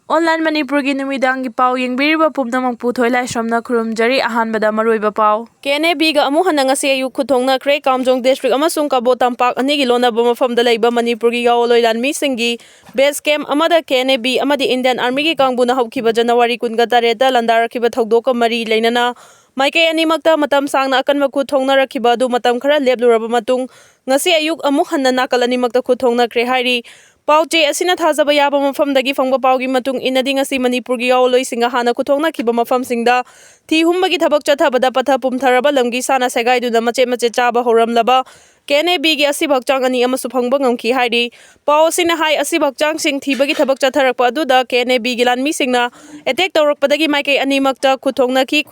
Online Manipuri numidangi pau yengbiriba pumnamang puthoi lai somna khurumjari ahanbada maroiba pau kene biga amu hananga se ayu Thomjillkakhibagi Kamjong district amasung Kabo tampak anigi lonaba mafamda leiba Manipuri yaoloi lanmi singi base camp amada kene bi amadi Indian Army gi kangbuna haukiba January 18 da landarakhiba thogdoka mari leinana Maike animakta matam sangna akanma Thomjillkakhibagi adu matam khara lepluraba matung ngasi ayuk amu hanna nakal animakta Thomjillkakhre hairi Pauche asina thazaba yaba mafamdagi fangba paugi matung inadi ngasi Manipuri yaoloi singa hana Thomjillkakhiba mafamsingda thi humbagi thabak chathabada patha pumtharaba lamgi sana segaiduna mache chaba horamlaba kene bigi asi bhakchang ani amasu phangba ngamki haidi pau sina hai asi bhakchang sing thibagi thabak chatharakpa aduda kene bigi lanmi singna attack tawrakpadagi maike ani makta Thomjillkakhi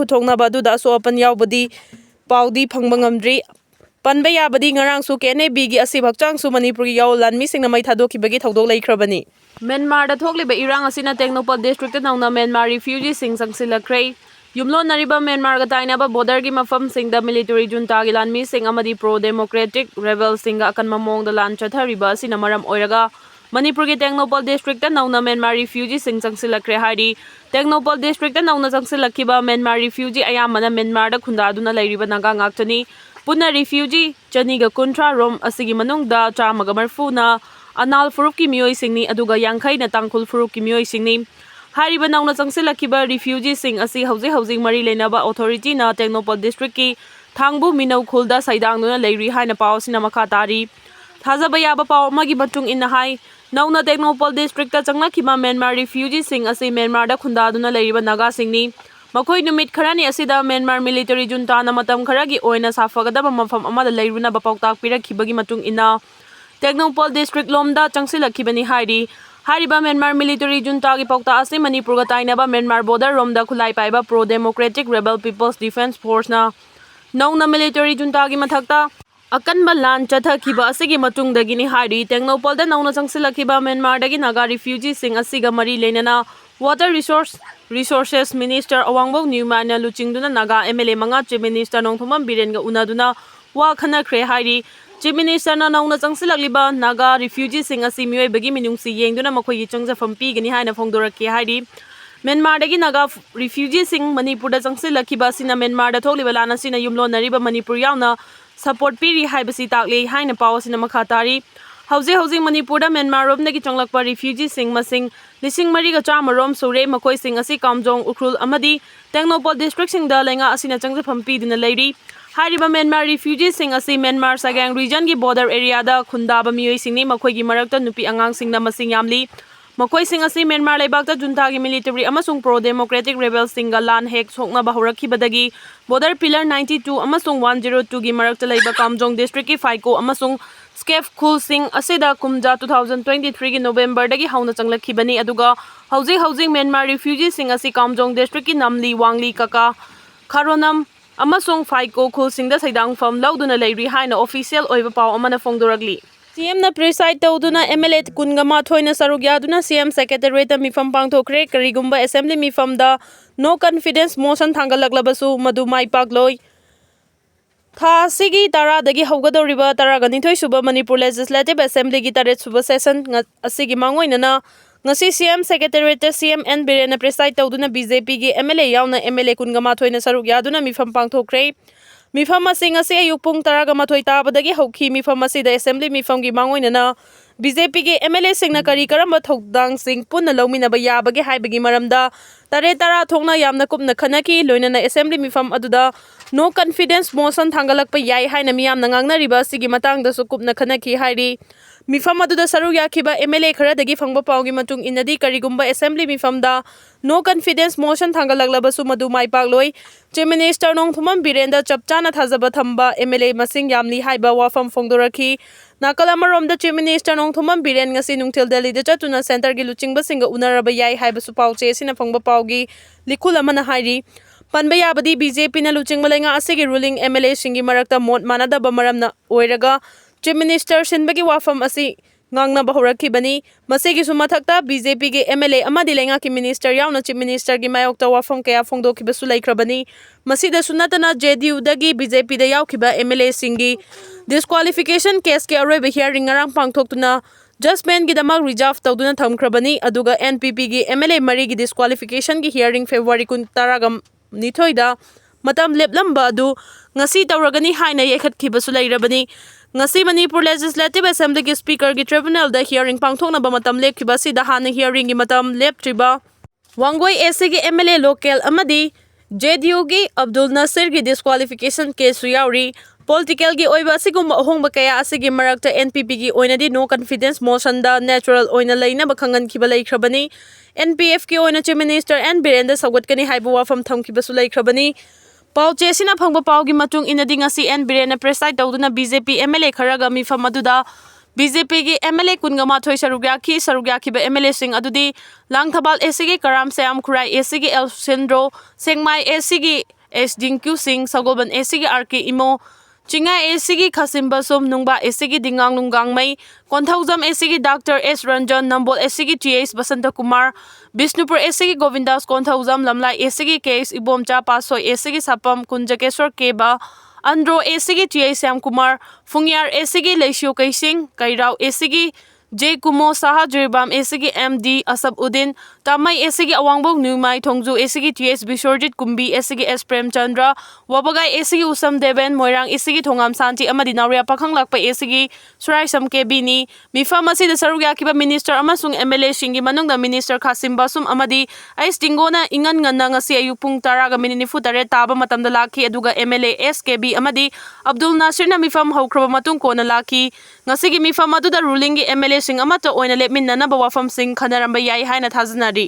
aduda so apan yaubadi paudi phangba ngamdri Panba yabadi ngarang su kene bigi asi bhakchang su Manipuri yaol lanmi singna mai thadokibagi thodok leikrabani Myanmar da thokliba irang asina Teknopal district ta nauna Myanmar refugee sing Thomjillkakhre yumlo nariba Myanmar ga tainaba border gi mafam singda military junta gi lanmi sing amadi pro democratic rebel singa akan mamong da lan chathariba asina maram oiraga Manipur gi Teknopal district ta nauna Myanmar refugee sing Thomjillkakhre hari Teknopal district ta nauna Thomjillkakhiba Myanmar refugee ayamana Myanmar da khunda aduna leiriba naga ngaktani Puna refugee Chaniga Kuntra Rom asigi manungda chamaga marfuna anal furup ki miyoi singni aduga yangkai na tangkul furup ki miyoi singni hariba nauna Thomjillkakhiba refugee sing asi housing mari lenaba authority na Teknopal district ki thangbu minau khulda saidangduna leiri haina pau sina makha tari thazaba yaba pau amagi matung inna hai nauna Teknopal district ta changnakhiba Myanmar refugee sing asi Myanmar da khunda aduna leiriba naga singni Makoi numit kharani asida Myanmar military junta na matam kharagi oina safagadaba mafam amada leiruna bapautak pirakhibagi matung ina Teknopal district lomda Thomjillkakhibani hairi hariba Myanmar military junta gi paukta ase Manipur ga tainaba Myanmar border romda khulai paiba pro democratic rebel people's defense force na nauna military junta gi mathakta akanba lan chathakhiba asigi matungdagini hairi Teknopal da nauna Thomjillkakhiba Myanmar dagi naga refugee sing asiga mari leinana Water Resources Minister Awangbo Newman Luchingduna Naga MLA Manga Chief Minister Nongthomam Birenga Unaduna Wa Khanakre Hairi Chief Minister na nauna Thomjillkakhiba Naga refugee sing asi mioi bagi minungsi yengduna makhoi changjafam pigani haina phongdoraki hairi Myanmar dagi naga refugee sing Manipur da Thomjillkakhiba sina Myanmar da thokliba lana sina yumlo nariba Manipur yauna support piri haibasi takle haina paw sina makha tari Housing Manipur da Myanmar rom nagi changlakpa refugee sing masing lising mariga chamarom sure makoi sing asi Kamjong ukrul amadi Teknopal district sing da lenga asina changjafam piduna leiri hariba Myanmar refugee sing asi Myanmar Sagang region gi border area da khundaba miyoi singni makoi gi marakta nupi angang singna masing yamli makoi sing asi Myanmar leibakta junta gi military amasung pro democratic rebel singa lan hek sokna bahorakhibadagi border pillar 92 amasung 102 gi marakta leiba Kamjong district gi Faiko amasung Skef Khul Singh asida kumja 2023 gi November dagi hauna changlakibani aduga housing Myanmar refugee sing asi Kamjong district ki namli wangli kaka kharonam amasung Faiko Khul Singh da saidang fam lauduna leiri haina official oiba paw amana phongdoragli CM na preside tawduna MLA kungama thoina sarugya duna CM secretary ta mifam pangthokre karigumba assembly mifam da no confidence motion thangalaklabasu madu mai pakloi Tha sigi tara dagi haugadoriba tara ganithoi suba Manipur Legislative Assembly gi taret suba session asigi mangoinana ngasi CM Secretary te CM N Birena preside tawduna BJP gi MLA yauna MLA kungama thoina saruk yaduna mifam pangthokre mifam asing ase ayupung tara ga mathoi tabadagi hauki mifam asi da Assembly mifam gi mangoinana BJP gi MLA singna kari karamba thokdang sing punna lawmina ba yabagi haibagi maramda tare tara thongna yamna kupna khanaki loinana Assembly mifam aduda no confidence motion thangalakpa yai haina miyam nangangna riba sigi matang da sukupna khanaki hairi mifam aduda saru yakhiba MLA khara dagi phangba pawgi matung inadi karigumba Assembly mifam da no confidence motion thangalakla su madu mai pakloi Chief Minister Nongthomam Birenda chapchana thazaba thamba MLA masing yamli haiba wafam phongdoraki Nakalamarom da Chief Minister Nongthomam Biren ngasi nungthil Delhi da chatuna center gi luchingba singa unaraba yai haiba su pawche sina phangba pawgi likul amana hairi Panba yabadi BJP na luchingba lenga asigi ruling MLA singi marakta mot manadaba maramna oiraga Chief Minister sinbagi wafam asi ngangna bahorakhibani masigi sumathakta BJP ge MLA amadi lenga ki minister yauna Chief Minister gi mayokta wafam kaya phongdokhiba su laikhrabani masida sunatana JDU dagi BJP da yaukhiba MLA singi disqualification case ke aroiba hearing ngarang pangthoktuna जजमेंटगीदमक reserve तौदुना थमख्रबनी अदुगा NPP की MLA मरी की disqualification की hearing February 19 दा मतम लेपलंबा अदु ngasi तौरगनी हाइना येखतखिबसु लैरबनी ngasi Manipur Legislative Assembly की स्पीकर की ट्रिब्यूनल दा हियरिंग पांगथोकनबा मतम लेपखिबसिदा हाना हियरिंग की मतम लेपत्रिबा वांगोई एसी की MLA लोकल अमदी JDU की अब्दुल नसीर की डिस्क्वालिफिकेशन केसु याउरी Political की ओइबा सिगुम अहोंग कया असिगी मरक्ता NPP की ओइनादी नो कॉन्फिडेंस मोशन दा नेचुरल ओइना लैना बखंगन खिबा लैख्रबनी NPF की ओइना चीफ मिनिस्टर एन बीरेंद्र सगवतकनी हाइबा वाफम थमखिबसु लैख्रबनी पाउचेसिना फंगबा पाउगी मचुंग इनदी ngasi एन बीरेंद्र प्रेसाइड तौदुना BJP MLA खरगा मिफम अदुदा BJP की MLA कुनगमाथोई सरुग्याखिबा MLA सिंह अदुदी लांगथबाल एसी की कराम सयाम खुराई एसी की एल सेंड्रो सेंगमाई एसी की एस डिंक्यू सिंह सगोबन एसी की RK इमो चिंगा एसी की खसिम्बा सोम नुंगबा एसी की दिंगांग नुंगांग मई कोंथौजम एसी की doctor S Ranjan Nambol AC की TS बसंत कुमार बिष्णुपुर एसी की गोविंदास कोंथौजम लमलाई एसी की KS इबोमचा पासो एसी की सपम कुंजकेश्वर केबा अंद्रो एसी की TS श्याम कुमार फुंगियार एसी की लेशियो कैसिंग कैराव एसी की J कुमो साहा जिरबाम एसी की MD असबउद्दीन तामई एसी की अवांगबोग न्यूमाई थोंगजू एसी की TS बिश्वरजित कुंबी एसी की S प्रेमचंद्र वबगाई एसी की उसम देवेन मोइरांग एसी की थोंगाम शांति अमदी नावरिया पाखंग लाकपा एसी की सुराइसम केबीनी मिफम असिदा सरुग्याखिबा मिनिस्टर अमसुंग MLA सिंगी मनुंगदा मिनिस्टर खासिम बासुम अमदी आइस टिंगोना इंगन ngana ngasi ayuk pung 10:48 ताबा मतमदा लाखी अदुगा MLA SKB अमदी अब्दुल नासिर ना मिफम हौख्रबा मतुंग कोना लाखी ngasi की मिफम अदुदा रूलिंग की MLA सिंह अमता ओइना लेपमिन्ननबा वाफम सिंह खनरंबा याई हाइना थाजनारी।